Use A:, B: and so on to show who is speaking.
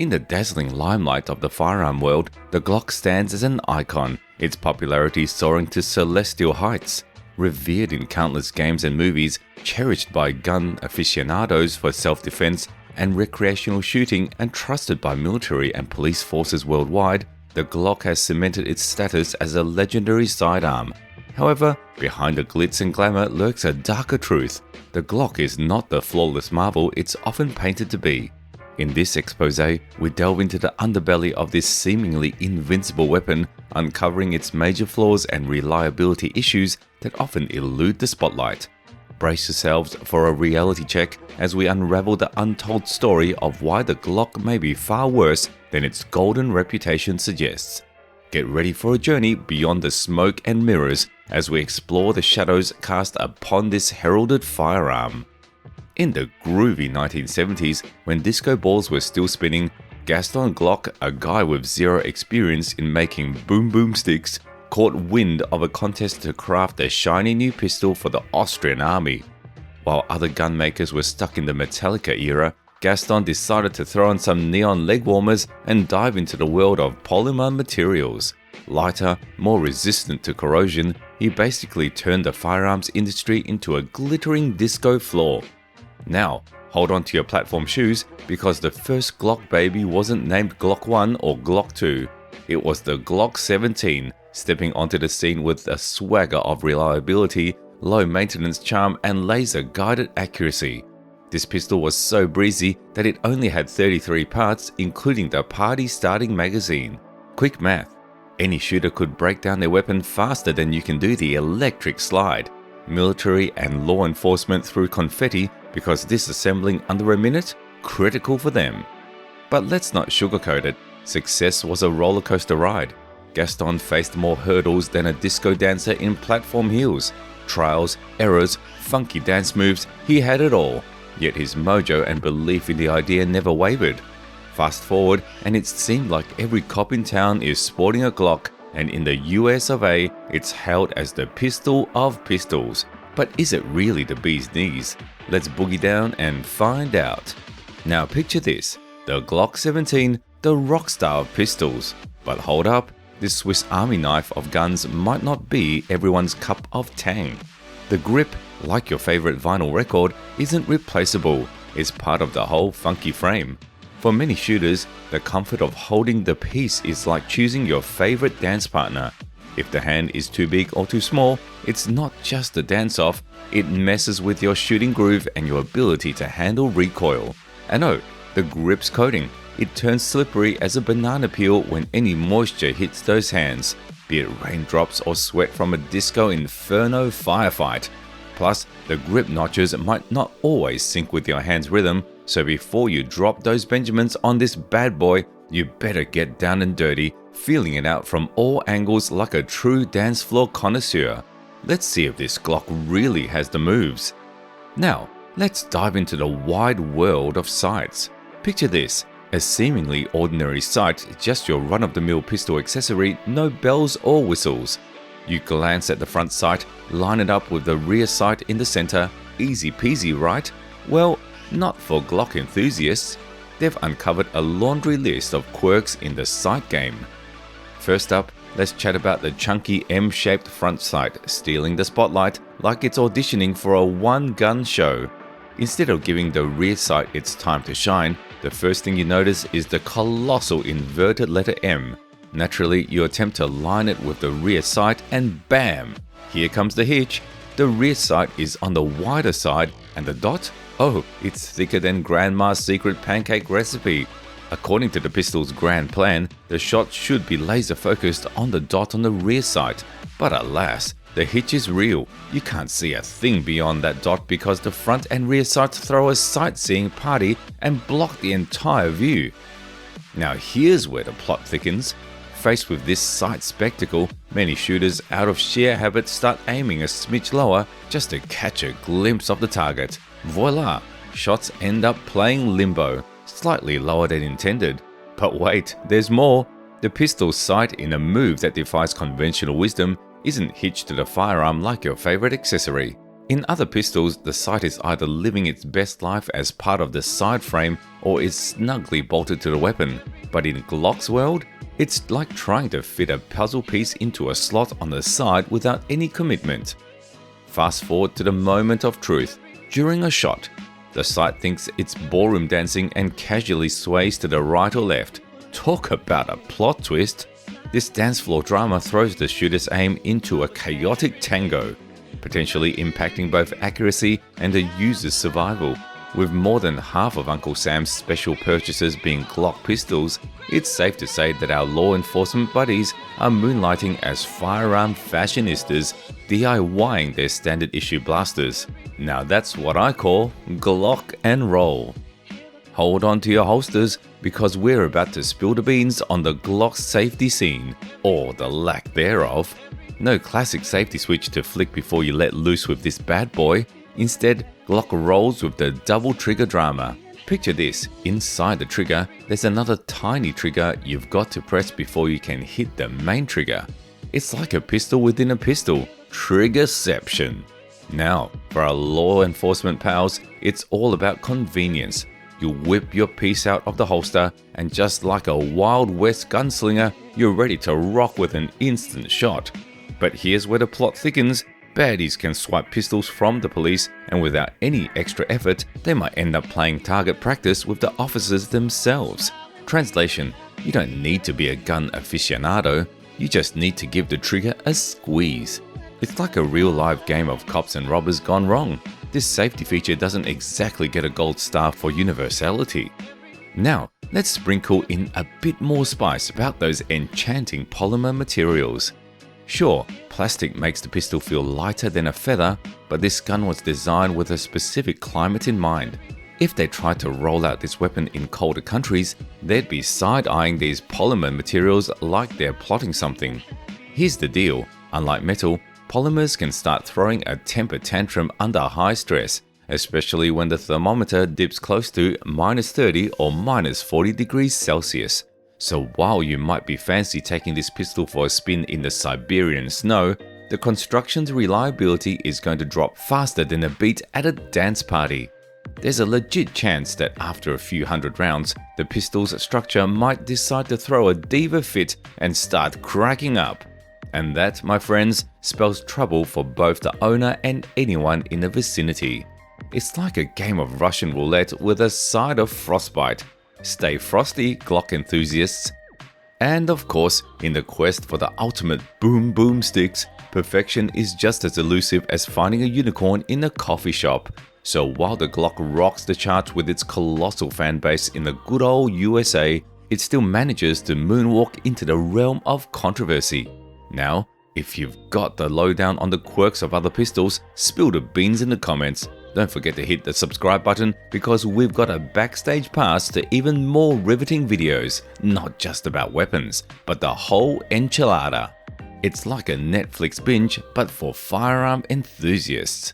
A: In the dazzling limelight of the firearm world, the Glock stands as an icon, its popularity soaring to celestial heights. Revered in countless games and movies, cherished by gun aficionados for self-defense and recreational shooting, and trusted by military and police forces worldwide, the Glock has cemented its status as a legendary sidearm. However, behind the glitz and glamour lurks a darker truth. The Glock is not the flawless marvel it's often painted to be. In this expose, we delve into the underbelly of this seemingly invincible weapon, uncovering its major flaws and reliability issues that often elude the spotlight. Brace yourselves for a reality check as we unravel the untold story of why the Glock may be far worse than its golden reputation suggests. Get ready for a journey beyond the smoke and mirrors as we explore the shadows cast upon this heralded firearm. In the groovy 1970s, when disco balls were still spinning, Gaston Glock, a guy with zero experience in making boom boom sticks, caught wind of a contest to craft a shiny new pistol for the Austrian army. While other gun makers were stuck in the Metallica era, Gaston decided to throw on some neon leg warmers and dive into the world of polymer materials. Lighter, more resistant to corrosion, he basically turned the firearms industry into a glittering disco floor. Now, hold on to your platform shoes because the first Glock baby wasn't named Glock 1 or Glock 2. It was the Glock 17, stepping onto the scene with a swagger of reliability, low maintenance charm, and laser-guided accuracy. This pistol was so breezy that it only had 33 parts, including the party-starting magazine. Quick math. Any shooter could break down their weapon faster than you can do the electric slide. Military and law enforcement threw confetti because disassembling under a minute? Critical for them. But let's not sugarcoat it. Success was a rollercoaster ride. Gaston faced more hurdles than a disco dancer in platform heels. Trials, errors, funky dance moves, he had it all. Yet his mojo and belief in the idea never wavered. Fast forward, and it seemed like every cop in town is sporting a Glock, and in the US of A, it's hailed as the pistol of pistols. But is it really the bee's knees? Let's boogie down and find out. Now picture this, the Glock 17, the rock star of pistols. But hold up, this Swiss Army knife of guns might not be everyone's cup of tang. The grip, like your favorite vinyl record, isn't replaceable. It's part of the whole funky frame. For many shooters, the comfort of holding the piece is like choosing your favorite dance partner. If the hand is too big or too small, it's not just a dance-off, it messes with your shooting groove and your ability to handle recoil. And oh, the grip's coating. It turns slippery as a banana peel when any moisture hits those hands, be it raindrops or sweat from a disco inferno firefight. Plus, the grip notches might not always sync with your hand's rhythm, so before you drop those Benjamins on this bad boy, you better get down and dirty, feeling it out from all angles like a true dance floor connoisseur. Let's see if this Glock really has the moves. Now, let's dive into the wide world of sights. Picture this, a seemingly ordinary sight, just your run-of-the-mill pistol accessory, no bells or whistles. You glance at the front sight, line it up with the rear sight in the center, easy peasy, right? Well, not for Glock enthusiasts. They've uncovered a laundry list of quirks in the sight game. First up, let's chat about the chunky M-shaped front sight, stealing the spotlight like it's auditioning for a one-gun show. Instead of giving the rear sight its time to shine, the first thing you notice is the colossal inverted letter M. Naturally, you attempt to line it with the rear sight and bam! Here comes the hitch. The rear sight is on the wider side and the dot? Oh, it's thicker than Grandma's secret pancake recipe. According to the pistol's grand plan, the shot should be laser focused on the dot on the rear sight. But alas, the hitch is real. You can't see a thing beyond that dot because the front and rear sights throw a sightseeing party and block the entire view. Now here's where the plot thickens. Faced with this sight spectacle, many shooters out of sheer habit start aiming a smidge lower just to catch a glimpse of the target. Voila! Shots end up playing limbo, slightly lower than intended. But wait, there's more. The pistol's sight, in a move that defies conventional wisdom, isn't hitched to the firearm like your favorite accessory. In other pistols, the sight is either living its best life as part of the side frame or is snugly bolted to the weapon, but in Glock's world, it's like trying to fit a puzzle piece into a slot on the side without any commitment. Fast forward to the moment of truth. During a shot, the sight thinks it's ballroom dancing and casually sways to the right or left. Talk about a plot twist! This dance floor drama throws the shooter's aim into a chaotic tango, potentially impacting both accuracy and the user's survival. With more than half of Uncle Sam's special purchases being Glock pistols, it's safe to say that our law enforcement buddies are moonlighting as firearm fashionistas, DIYing their standard issue blasters. Now that's what I call Glock and roll. Hold on to your holsters, because we're about to spill the beans on the Glock safety scene, or the lack thereof. No classic safety switch to flick before you let loose with this bad boy. Instead, Glock rolls with the double trigger drama. Picture this: inside the trigger, there's another tiny trigger you've got to press before you can hit the main trigger. It's like a pistol within a pistol. Triggerception. Now, for our law enforcement pals, it's all about convenience. You whip your piece out of the holster, and just like a Wild West gunslinger, you're ready to rock with an instant shot. But here's where the plot thickens. Baddies can swipe pistols from the police, and without any extra effort, they might end up playing target practice with the officers themselves. Translation: you don't need to be a gun aficionado, you just need to give the trigger a squeeze. It's like a real live game of cops and robbers gone wrong. This safety feature doesn't exactly get a gold star for universality. Now, let's sprinkle in a bit more spice about those enchanting polymer materials. Sure, plastic makes the pistol feel lighter than a feather, but this gun was designed with a specific climate in mind. If they tried to roll out this weapon in colder countries, they'd be side-eyeing these polymer materials like they're plotting something. Here's the deal: unlike metal, polymers can start throwing a temper tantrum under high stress, especially when the thermometer dips close to -30 or -40 degrees Celsius. So while you might be fancy taking this pistol for a spin in the Siberian snow, the construction's reliability is going to drop faster than a beat at a dance party. There's a legit chance that after a few hundred rounds, the pistol's structure might decide to throw a diva fit and start cracking up. And that, my friends, spells trouble for both the owner and anyone in the vicinity. It's like a game of Russian roulette with a side of frostbite. Stay frosty, Glock enthusiasts. And of course, in the quest for the ultimate boom boom sticks, perfection is just as elusive as finding a unicorn in a coffee shop. So while the Glock rocks the charts with its colossal fan base in the good old USA, it still manages to moonwalk into the realm of controversy. Now, if you've got the lowdown on the quirks of other pistols, spill the beans in the comments. Don't forget to hit the subscribe button, because we've got a backstage pass to even more riveting videos, not just about weapons, but the whole enchilada. It's like a Netflix binge, but for firearm enthusiasts.